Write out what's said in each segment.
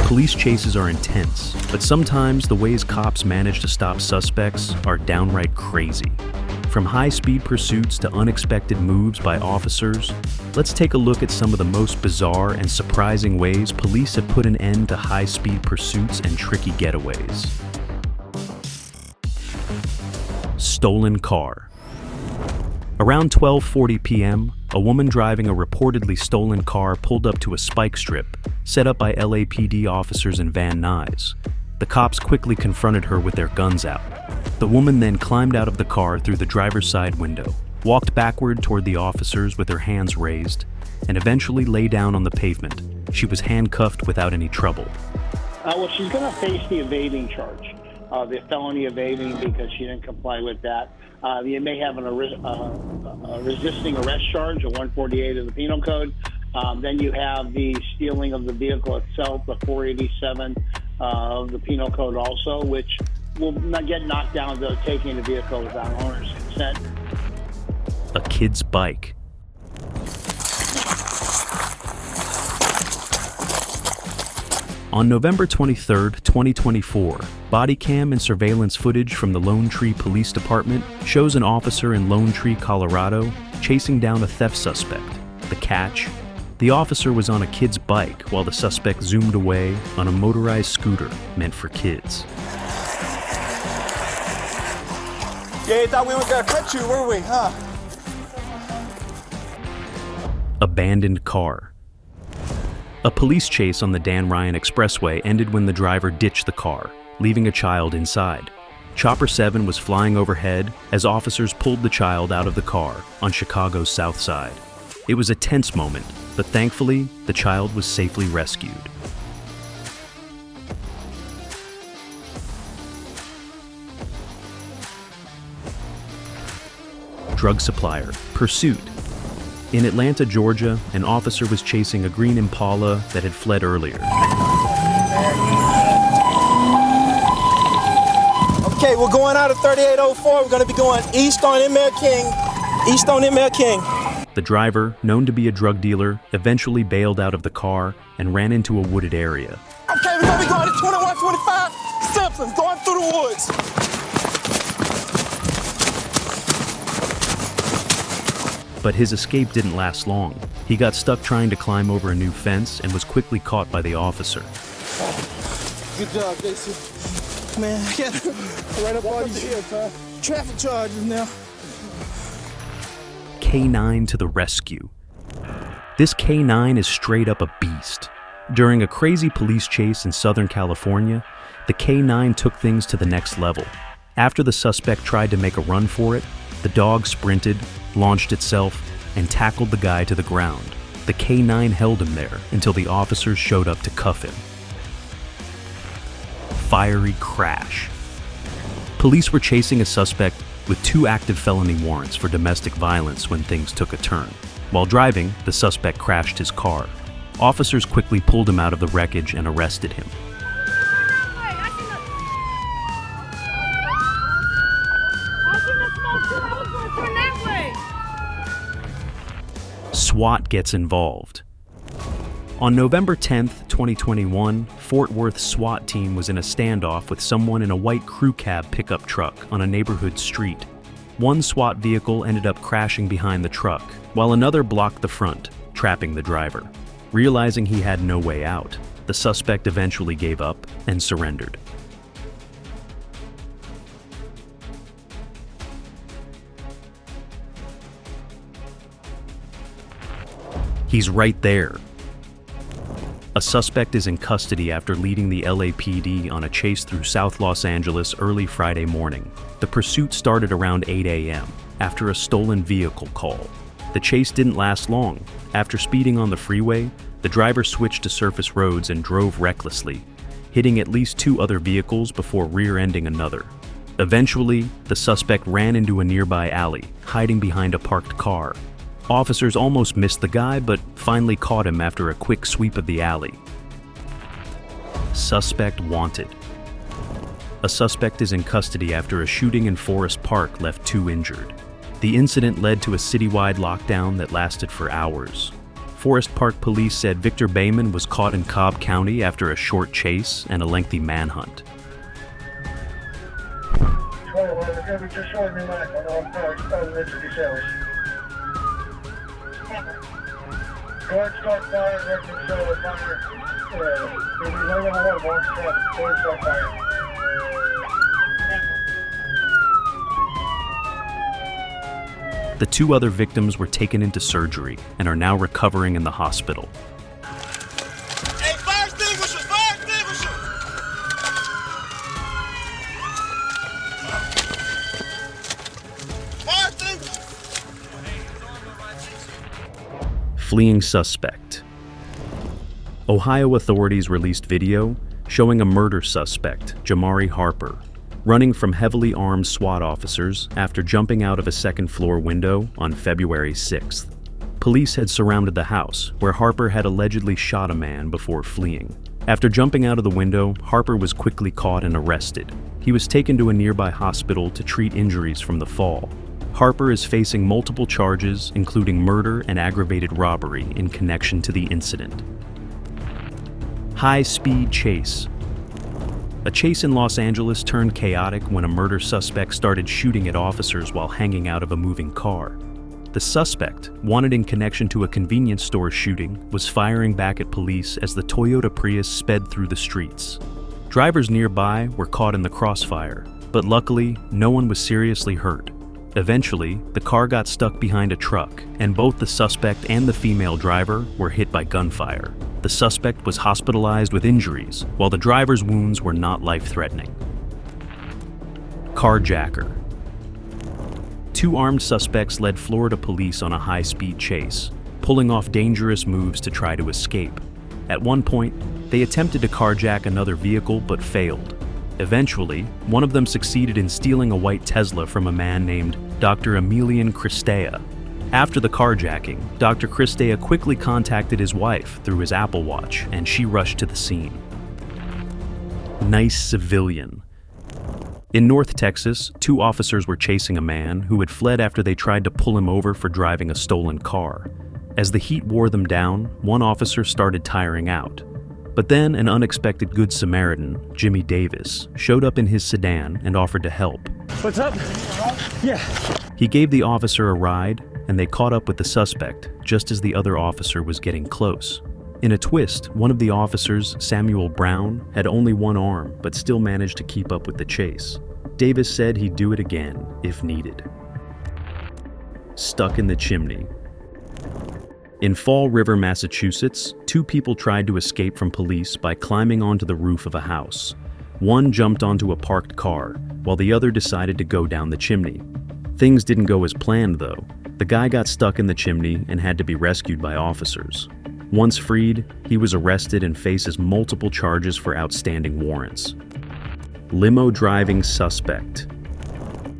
Police chases are intense, but sometimes the ways cops manage to stop suspects are downright crazy. From high-speed pursuits to unexpected moves by officers, let's take a look at some of the most bizarre and surprising ways police have put an end to high-speed pursuits and tricky getaways. Stolen car. Around 12:40 p.m., a woman driving a reportedly stolen car pulled up to a spike strip set up by LAPD officers in Van Nuys. The cops quickly confronted her with their guns out. The woman then climbed out of the car through the driver's side window, walked backward toward the officers with her hands raised, and eventually lay down on the pavement. She was handcuffed without any trouble. Well, she's going to face the evading charge, the felony evading, because she didn't comply with that. You may have a resisting arrest charge, a 148 of the Penal Code. Then you have the stealing of the vehicle itself, the 487 of the Penal Code also, which will not get knocked down to taking the vehicle without owner's consent. A kid's bike. On November 23, 2024, body cam and surveillance footage from the Lone Tree Police Department shows an officer in Lone Tree, Colorado, chasing down a theft suspect. The catch? The officer was on a kid's bike while the suspect zoomed away on a motorized scooter meant for kids. Yeah, you thought we were gonna cut you, were we, huh? Abandoned car. A police chase on the Dan Ryan Expressway ended when the driver ditched the car, leaving a child inside. Chopper 7 was flying overhead as officers pulled the child out of the car on Chicago's South Side. It was a tense moment, but thankfully, the child was safely rescued. Drug supplier, pursuit. In Atlanta, Georgia, an officer was chasing a green Impala that had fled earlier. Okay, we're going out of 3804. We're gonna be going east on ML King. East on ML King. The driver, known to be a drug dealer, eventually bailed out of the car and ran into a wooded area. Okay, we're gonna be going to 2125 Simpsons, going through the woods. But his escape didn't last long. He got stuck trying to climb over a new fence and was quickly caught by the officer. Good job, Jason. Man, I got right up all these traffic charges now. K9 to the rescue. This K9 is straight up a beast. During a crazy police chase in Southern California, the K9 took things to the next level. After the suspect tried to make a run for it, the dog sprinted, launched itself, and tackled the guy to the ground. The K9 held him there until the officers showed up to cuff him. Fiery crash. Police were chasing a suspect with 2 active felony warrants for domestic violence when things took a turn. While driving, the suspect crashed his car. Officers quickly pulled him out of the wreckage and arrested him. SWAT gets involved. On November 10th, 2021, Fort Worth's SWAT team was in a standoff with someone in a white crew cab pickup truck on a neighborhood street. One SWAT vehicle ended up crashing behind the truck, while another blocked the front, trapping the driver. Realizing he had no way out, the suspect eventually gave up and surrendered. He's right there. A suspect is in custody after leading the LAPD on a chase through South Los Angeles early Friday morning. The pursuit started around 8 a.m. after a stolen vehicle call. The chase didn't last long. After speeding on the freeway, the driver switched to surface roads and drove recklessly, hitting at least 2 other vehicles before rear-ending another. Eventually, the suspect ran into a nearby alley, hiding behind a parked car. Officers almost missed the guy, but finally caught him after a quick sweep of the alley. Suspect wanted. A suspect is in custody after a shooting in Forest Park left 2 injured. The incident led to a citywide lockdown that lasted for hours. Forest Park police said Victor Bayman was caught in Cobb County after a short chase and a lengthy manhunt. 12, just showing me back on Richard Sales. Go ahead, start fire, Richard Sales, fire. If you don't know what wants to happen, go ahead, start fire. The 2 other victims were taken into surgery and are now recovering in the hospital. Hey, fire extinguisher! Fire extinguisher! Fire extinguisher! Fleeing suspect. Ohio authorities released video showing a murder suspect, Jamari Harper, running from heavily armed SWAT officers after jumping out of a second-floor window on February 6th. Police had surrounded the house, where Harper had allegedly shot a man before fleeing. After jumping out of the window, Harper was quickly caught and arrested. He was taken to a nearby hospital to treat injuries from the fall. Harper is facing multiple charges, including murder and aggravated robbery in connection to the incident. High-speed chase. A chase in Los Angeles turned chaotic when a murder suspect started shooting at officers while hanging out of a moving car. The suspect, wanted in connection to a convenience store shooting, was firing back at police as the Toyota Prius sped through the streets. Drivers nearby were caught in the crossfire, but luckily, no one was seriously hurt. Eventually, the car got stuck behind a truck, and both the suspect and the female driver were hit by gunfire. The suspect was hospitalized with injuries, while the driver's wounds were not life-threatening. Carjacker. 2 armed suspects led Florida police on a high-speed chase, pulling off dangerous moves to try to escape. At one point, they attempted to carjack another vehicle but failed. Eventually, one of them succeeded in stealing a white Tesla from a man named Dr. Emilian Cristea. After the carjacking, Dr. Cristea quickly contacted his wife through his Apple Watch, and she rushed to the scene. Nice civilian. In North Texas, 2 officers were chasing a man who had fled after they tried to pull him over for driving a stolen car. As the heat wore them down, one officer started tiring out. But then an unexpected Good Samaritan, Jimmy Davis, showed up in his sedan and offered to help. What's up? Yeah. He gave the officer a ride, and they caught up with the suspect just as the other officer was getting close. In a twist, one of the officers, Samuel Brown, had only one arm but still managed to keep up with the chase. Davis said he'd do it again if needed. Stuck in the chimney. In Fall River, Massachusetts, 2 people tried to escape from police by climbing onto the roof of a house. One jumped onto a parked car, while the other decided to go down the chimney. Things didn't go as planned, though. The guy got stuck in the chimney and had to be rescued by officers. Once freed, he was arrested and faces multiple charges for outstanding warrants. Limo driving suspect.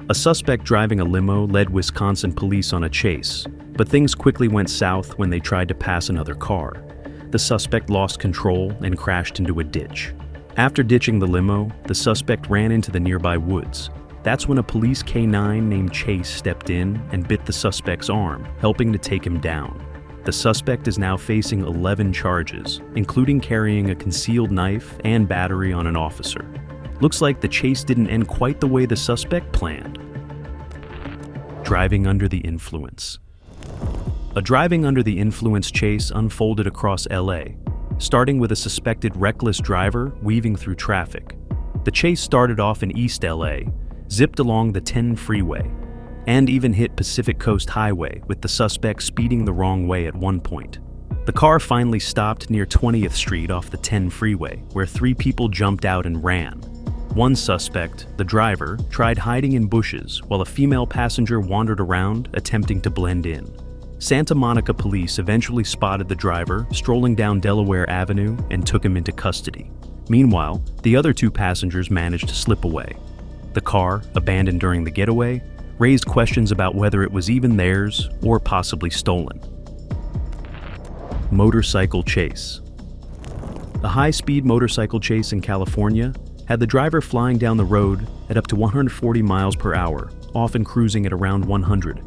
A suspect driving a limo led Wisconsin police on a chase, but things quickly went south when they tried to pass another car. The suspect lost control and crashed into a ditch. After ditching the limo, the suspect ran into the nearby woods. That's when a police K9 named Chase stepped in and bit the suspect's arm, helping to take him down. The suspect is now facing 11 charges, including carrying a concealed knife and battery on an officer. Looks like the chase didn't end quite the way the suspect planned. Driving under the influence. A driving under the influence chase unfolded across LA, starting with a suspected reckless driver weaving through traffic. The chase started off in East LA, zipped along the 10 freeway, and even hit Pacific Coast Highway with the suspect speeding the wrong way at one point. The car finally stopped near 20th Street off the 10 freeway, where 3 people jumped out and ran. One suspect, the driver, tried hiding in bushes while a female passenger wandered around, attempting to blend in. Santa Monica police eventually spotted the driver strolling down Delaware Avenue and took him into custody. Meanwhile, the other 2 passengers managed to slip away. The car, abandoned during the getaway, raised questions about whether it was even theirs or possibly stolen. Motorcycle chase. A high-speed motorcycle chase in California had the driver flying down the road at up to 140 miles per hour, often cruising at around 100.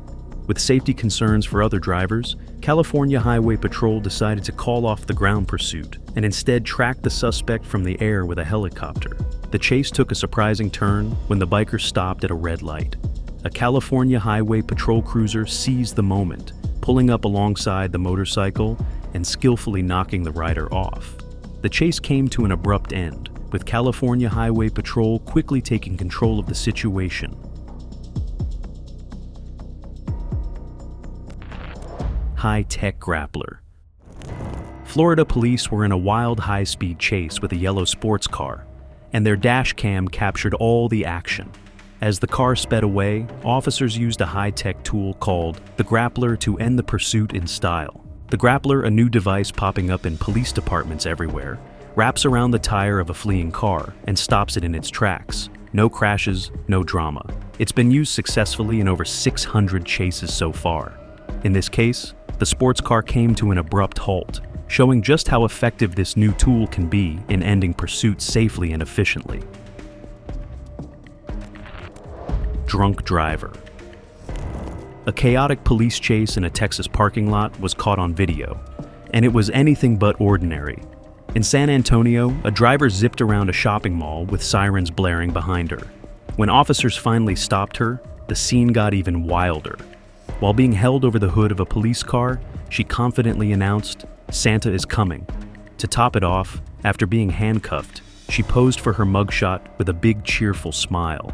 With safety concerns for other drivers, California Highway Patrol decided to call off the ground pursuit and instead track the suspect from the air with a helicopter. The chase took a surprising turn when the biker stopped at a red light. A California Highway Patrol cruiser seized the moment, pulling up alongside the motorcycle and skillfully knocking the rider off. The chase came to an abrupt end, with California Highway Patrol quickly taking control of the situation. High-tech grappler. Florida police were in a wild high-speed chase with a yellow sports car, and their dash cam captured all the action. As the car sped away, officers used a high-tech tool called the grappler to end the pursuit in style. The grappler, a new device popping up in police departments everywhere, wraps around the tire of a fleeing car and stops it in its tracks. No crashes, no drama. It's been used successfully in over 600 chases so far. In this case, the sports car came to an abrupt halt, showing just how effective this new tool can be in ending pursuits safely and efficiently. Drunk driver. A chaotic police chase in a Texas parking lot was caught on video, and it was anything but ordinary. In San Antonio, a driver zipped around a shopping mall with sirens blaring behind her. When officers finally stopped her, the scene got even wilder. While being held over the hood of a police car, she confidently announced, "Santa is coming." To top it off, after being handcuffed, she posed for her mugshot with a big cheerful smile.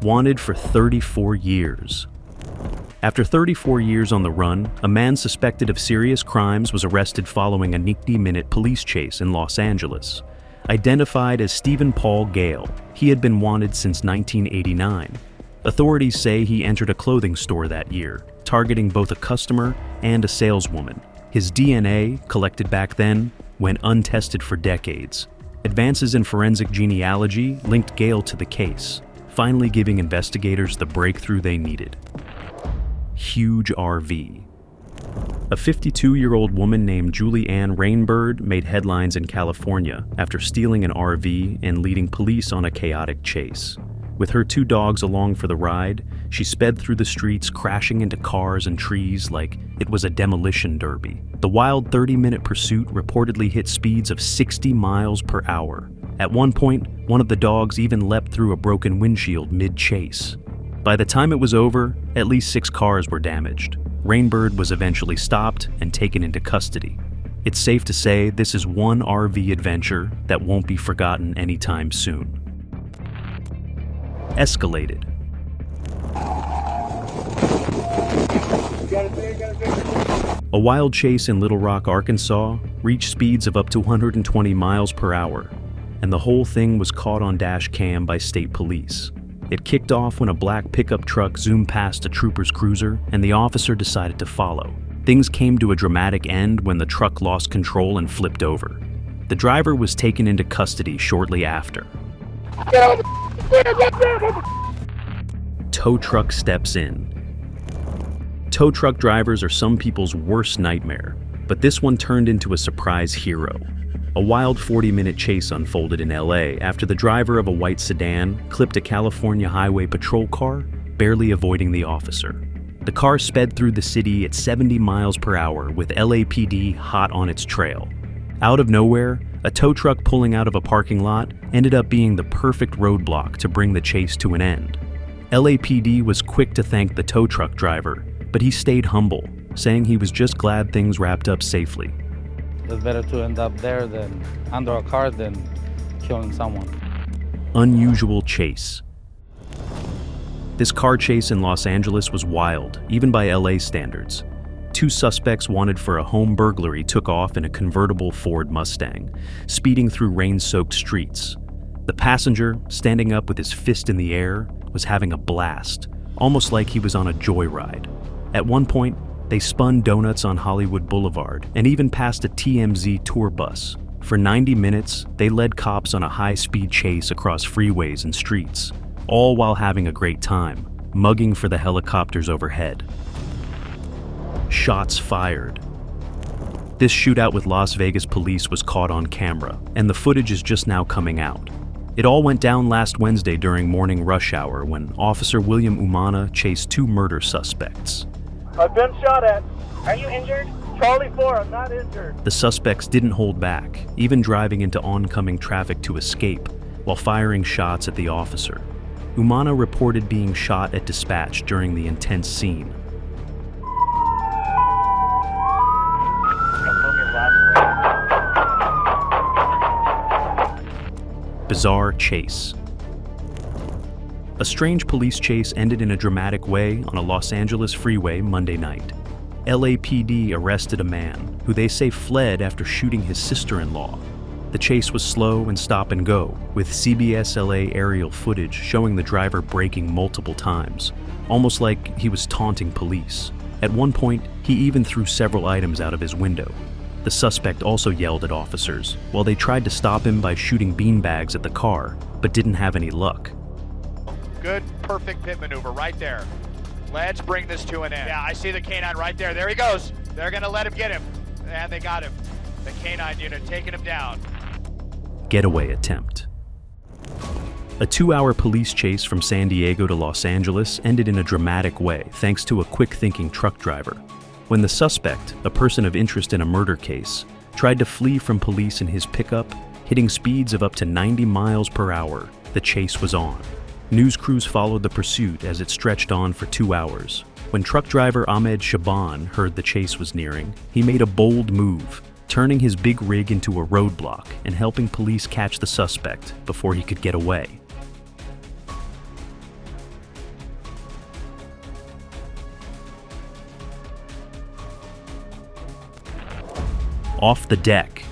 Wanted for 34 years. After 34 years on the run, a man suspected of serious crimes was arrested following a 90-minute police chase in Los Angeles. Identified as Stephen Paul Gale, he had been wanted since 1989. Authorities say he entered a clothing store that year, targeting both a customer and a saleswoman. His DNA, collected back then, went untested for decades. Advances in forensic genealogy linked Gale to the case, finally giving investigators the breakthrough they needed. Huge RV. A 52-year-old woman named Julie Ann Rainbird made headlines in California after stealing an RV and leading police on a chaotic chase. With her 2 dogs along for the ride, she sped through the streets, crashing into cars and trees like it was a demolition derby. The wild 30-minute pursuit reportedly hit speeds of 60 miles per hour. At one point, one of the dogs even leapt through a broken windshield mid-chase. By the time it was over, at least 6 cars were damaged. Rainbird was eventually stopped and taken into custody. It's safe to say this is one RV adventure that won't be forgotten anytime soon. Escalated. A wild chase in Little Rock, Arkansas, reached speeds of up to 120 miles per hour, and the whole thing was caught on dash cam by state police. It kicked off when a black pickup truck zoomed past a trooper's cruiser, and the officer decided to follow. Things came to a dramatic end when the truck lost control and flipped over. The driver was taken into custody shortly after. Tow truck steps in. Tow truck drivers are some people's worst nightmare, but this one turned into a surprise hero. A wild 40-minute chase unfolded in LA after the driver of a white sedan clipped a California Highway Patrol car, barely avoiding the officer. The car sped through the city at 70 miles per hour with LAPD hot on its trail. Out of nowhere, a tow truck pulling out of a parking lot ended up being the perfect roadblock to bring the chase to an end. LAPD was quick to thank the tow truck driver, but he stayed humble, saying he was just glad things wrapped up safely. It's better to end up there than under a car than killing someone. Unusual chase. This car chase in Los Angeles was wild, even by LA standards. 2 suspects wanted for a home burglary took off in a convertible Ford Mustang, speeding through rain-soaked streets. The passenger, standing up with his fist in the air, was having a blast, almost like he was on a joyride. At one point, they spun donuts on Hollywood Boulevard and even passed a TMZ tour bus. For 90 minutes, they led cops on a high-speed chase across freeways and streets, all while having a great time, mugging for the helicopters overhead. Shots fired. This shootout with Las Vegas police was caught on camera, and the footage is just now coming out. It all went down last Wednesday during morning rush hour when Officer William Umana chased 2 murder suspects. I've been shot at. Are you injured? Charlie 4, I'm not injured. The suspects didn't hold back, even driving into oncoming traffic to escape, while firing shots at the officer. Umana reported being shot at dispatch during the intense scene. Bizarre chase. A strange police chase ended in a dramatic way on a Los Angeles freeway Monday night. LAPD arrested a man who they say fled after shooting his sister-in-law. The chase was slow and stop and go, with CBS LA aerial footage showing the driver braking multiple times, almost like he was taunting police. At one point, he even threw several items out of his window. The suspect also yelled at officers while they tried to stop him by shooting beanbags at the car, but didn't have any luck. Good, perfect pit maneuver right there. Let's bring this to an end. Yeah, I see the canine right there. There he goes. They're going to let him get him. And they got him. The canine unit taking him down. Getaway attempt. A 2-hour police chase from San Diego to Los Angeles ended in a dramatic way thanks to a quick-thinking truck driver. When the suspect, a person of interest in a murder case, tried to flee from police in his pickup, hitting speeds of up to 90 miles per hour, the chase was on. News crews followed the pursuit as it stretched on for 2 hours. When truck driver Ahmed Shaban heard the chase was nearing, he made a bold move, turning his big rig into a roadblock and helping police catch the suspect before he could get away. Off the deck.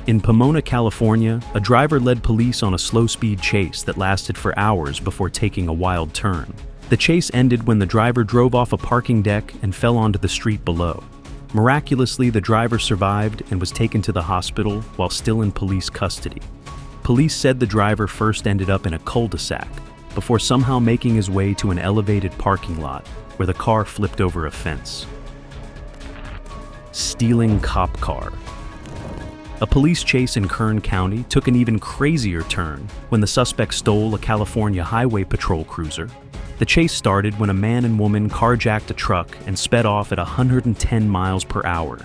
In Pomona, California, a driver led police on a slow-speed chase that lasted for hours before taking a wild turn. The chase ended when the driver drove off a parking deck and fell onto the street below. Miraculously, the driver survived and was taken to the hospital while still in police custody. Police said the driver first ended up in a cul-de-sac before somehow making his way to an elevated parking lot where the car flipped over a fence. Stealing cop car. A police chase in Kern County took an even crazier turn when the suspect stole a California Highway Patrol cruiser. The chase started when a man and woman carjacked a truck and sped off at 110 miles per hour.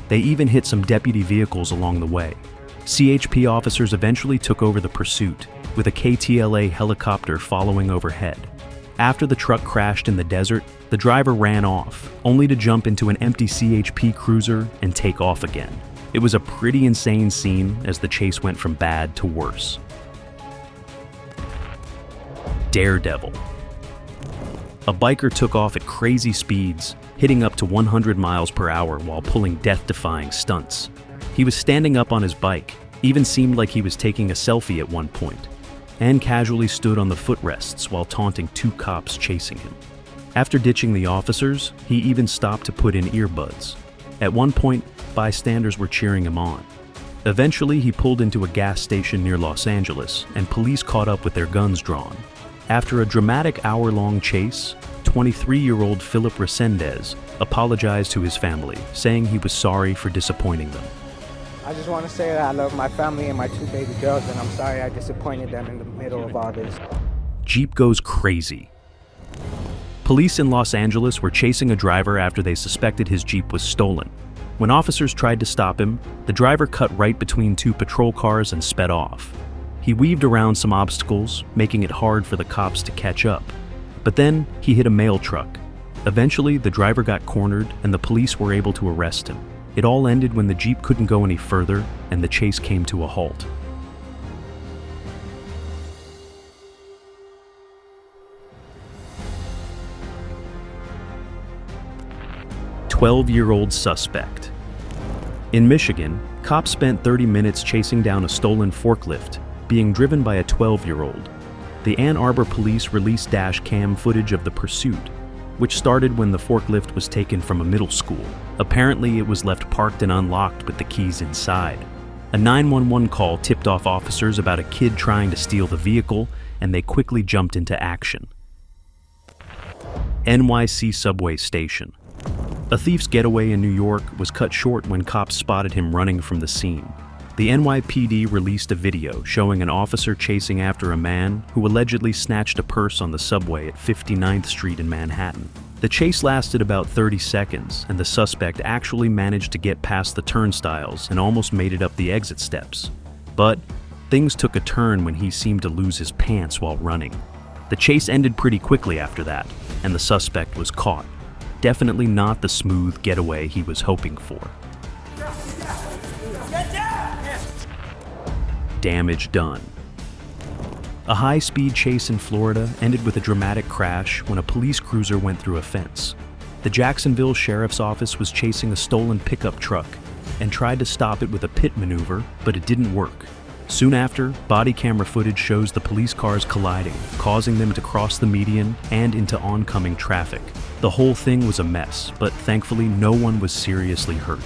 They even hit some deputy vehicles along the way. CHP officers eventually took over the pursuit, with a KTLA helicopter following overhead. After the truck crashed in the desert, the driver ran off, only to jump into an empty CHP cruiser and take off again. It was a pretty insane scene as the chase went from bad to worse. Daredevil. A biker took off at crazy speeds, hitting up to 100 miles per hour while pulling death-defying stunts. He was standing up on his bike, even seemed like he was taking a selfie at one point, and casually stood on the footrests while taunting 2 cops chasing him. After ditching the officers, he even stopped to put in earbuds. At one point, bystanders were cheering him on. Eventually, he pulled into a gas station near Los Angeles, and police caught up with their guns drawn. After a dramatic hour-long chase, 23-year-old Philip Resendez apologized to his family, saying he was sorry for disappointing them. I just want to say that I love my family and my 2 baby girls, and I'm sorry I disappointed them in the middle of all this. Jeep goes crazy. Police in Los Angeles were chasing a driver after they suspected his Jeep was stolen. When officers tried to stop him, the driver cut right between 2 patrol cars and sped off. He weaved around some obstacles, making it hard for the cops to catch up. But then he hit a mail truck. Eventually, the driver got cornered and the police were able to arrest him. It all ended when the Jeep couldn't go any further and the chase came to a halt. "12-year-old suspect." In Michigan, cops spent 30 minutes chasing down a stolen forklift being driven by a 12-year-old. The Ann Arbor police released dash cam footage of the pursuit, which started when the forklift was taken from a middle school. Apparently, it was left parked and unlocked with the keys inside. A 911 call tipped off officers about a kid trying to steal the vehicle, and they quickly jumped into action. NYC Subway Station. A thief's getaway in New York was cut short when cops spotted him running from the scene. the NYPD released a video showing an officer chasing after a man who allegedly snatched a purse on the subway at 59th Street in Manhattan. The chase lasted about 30 seconds, and the suspect actually managed to get past the turnstiles and almost made it up the exit steps. But things took a turn when he seemed to lose his pants while running. The chase ended pretty quickly after that, and the suspect was caught. Definitely not the smooth getaway he was hoping for. Damage done. A high-speed chase in Florida ended with a dramatic crash when a police cruiser went through a fence. The Jacksonville Sheriff's Office was chasing a stolen pickup truck and tried to stop it with a pit maneuver, but it didn't work. Soon after, body camera footage shows the police cars colliding, causing them to cross the median and into oncoming traffic. The whole thing was a mess, but thankfully no one was seriously hurt.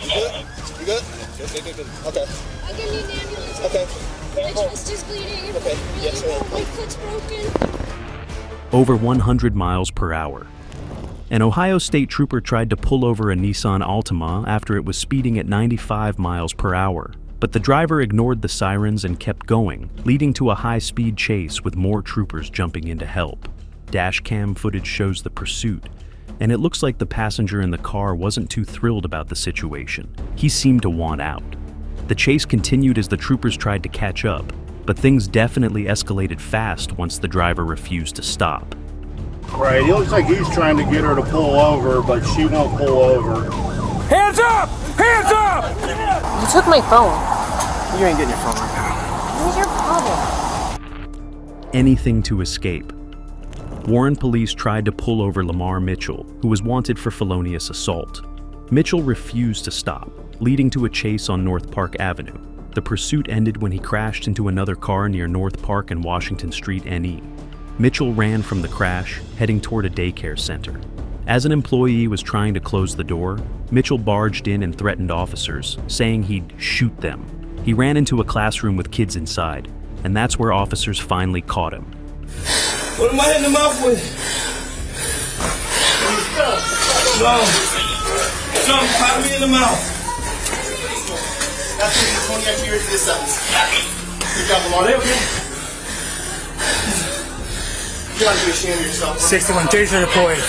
You good? You good? Good. Okay. I can need an ambulance. Okay. My chest is bleeding. Okay. Yes, ma'am. My foot's broken. Over 100 miles per hour. An Ohio State trooper tried to pull over a Nissan Altima after it was speeding at 95 miles per hour. But the driver ignored the sirens and kept going, leading to a high-speed chase with more troopers jumping in to help. Dashcam footage shows the pursuit, and it looks like the passenger in the car wasn't too thrilled about the situation. He seemed to want out. The chase continued as the troopers tried to catch up, but things definitely escalated fast once the driver refused to stop. Right, it looks like he's trying to get her to pull over, but she won't pull over. Hands up! Hands up! You took my phone. You ain't getting your phone right now. What's your problem? Anything to escape. Warren police tried to pull over Lamar Mitchell, who was wanted for felonious assault. Mitchell refused to stop, leading to a chase on North Park Avenue. The pursuit ended when he crashed into another car near North Park and Washington Street NE. Mitchell ran from the crash, heading toward a daycare center. As an employee was trying to close the door, Mitchell barged in and threatened officers, saying he'd shoot them. He ran into a classroom with kids inside, and that's where officers finally caught him. What am I hitting the mouth with? No, pop me in the mouth. That's 20 extra years to this sentence. Good job, Lamar. Okay? You gotta be ashamed of yourself. 61 taser deployed.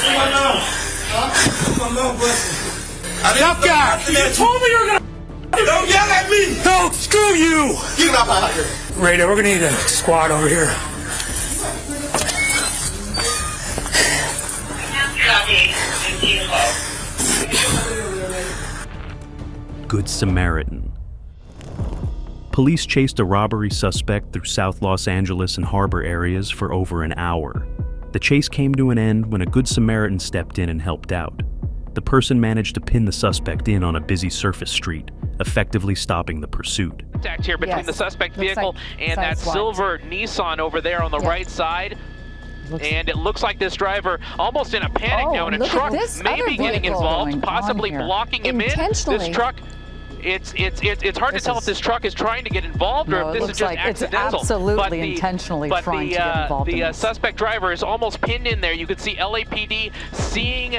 Tough guy! You told me you were gonna. Don't yell at me! No, screw you! Get him out here. Radar, we're gonna need a squad over here. Good Samaritan. Police chased a robbery suspect through South Los Angeles and harbor areas for over an hour. The chase came to an end when a Good Samaritan stepped in and helped out. The person managed to pin the suspect in on a busy surface street, effectively stopping the pursuit. Contact here between the suspect vehicle and that SWAT. silver Nissan over there on the right side. And it looks like this driver almost in a panic now, and a truck maybe getting involved, possibly blocking him in. This truck, it's hard to tell if this truck is trying to get involved or if this is just accidental. It's absolutely intentionally trying to get involved in the this. suspect driver is almost pinned in there. You could see LAPD seeing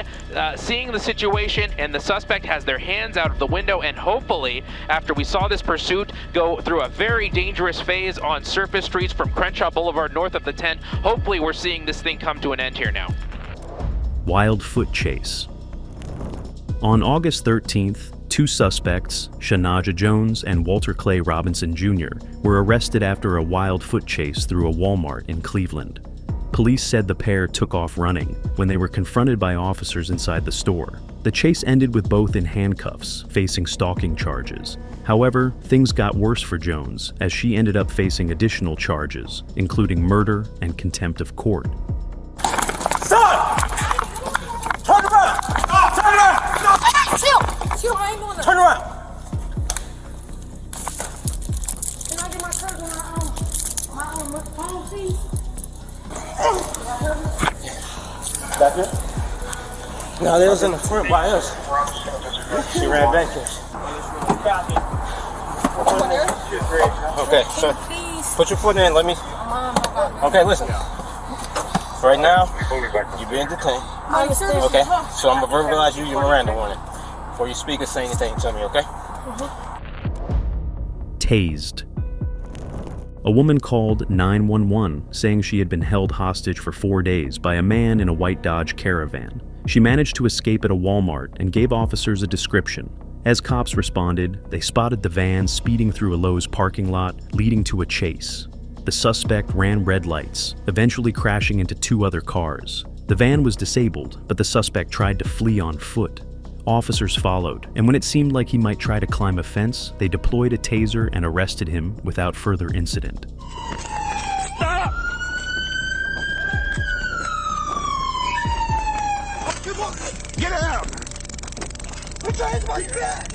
the situation, and the suspect has their hands out of the window, and hopefully, after we saw this pursuit go through a very dangerous phase on surface streets from Crenshaw Boulevard north of the 10, hopefully we're seeing this thing come to an end here now. Wild foot chase. On August 13th, two suspects, Shanaja Jones and Walter Clay Robinson Jr., were arrested after a wild foot chase through a Walmart in Cleveland. Police said the pair took off running when they were confronted by officers inside the store. The chase ended with both in handcuffs, facing stalking charges. However, things got worse for Jones, as she ended up facing additional charges, including murder and contempt of court. Son! Turn around! Turn around! No, chill, I ain't going to. Turn around! Can I get my card on my own phone, please? Back here? No, they was in the front by us. She ran back here. Okay, so put your foot in, let me. Okay, listen. Right now, you're being detained. Okay, so I'm gonna verbalize you your Miranda warning. Before you speak or say anything to me, okay? tased. A woman called 911 saying she had been held hostage for 4 days by a man in a white Dodge Caravan. She managed to escape at a Walmart and gave officers a description. As cops responded, they spotted the van speeding through a Lowe's parking lot, leading to a chase. The suspect ran red lights, eventually crashing into 2 other cars. The van was disabled, but the suspect tried to flee on foot. Officers followed, and when it seemed like he might try to climb a fence, they deployed a taser and arrested him without further incident. Stop! Get out! Change my back!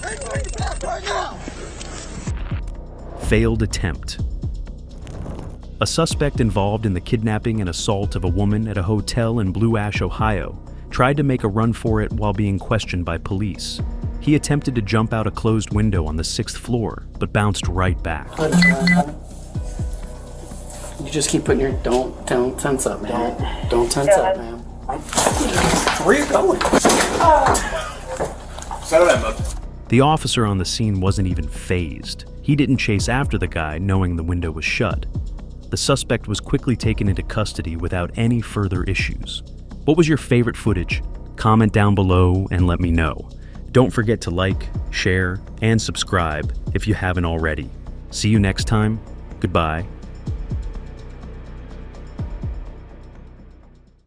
Change my back right now! Failed attempt. A suspect involved in the kidnapping and assault of a woman at a hotel in Blue Ash, Ohio, tried to make a run for it while being questioned by police. He attempted to jump out a closed window on the 6th floor, but bounced right back. You just keep putting your don't tense up, man. Don't tense up, man. Where are you going? Settle down, bud. The officer on the scene wasn't even fazed. He didn't chase after the guy, knowing the window was shut. The suspect was quickly taken into custody without any further issues. What was your favorite footage? Comment down below and let me know. Don't forget to like, share, and subscribe if you haven't already. See you next time. Goodbye.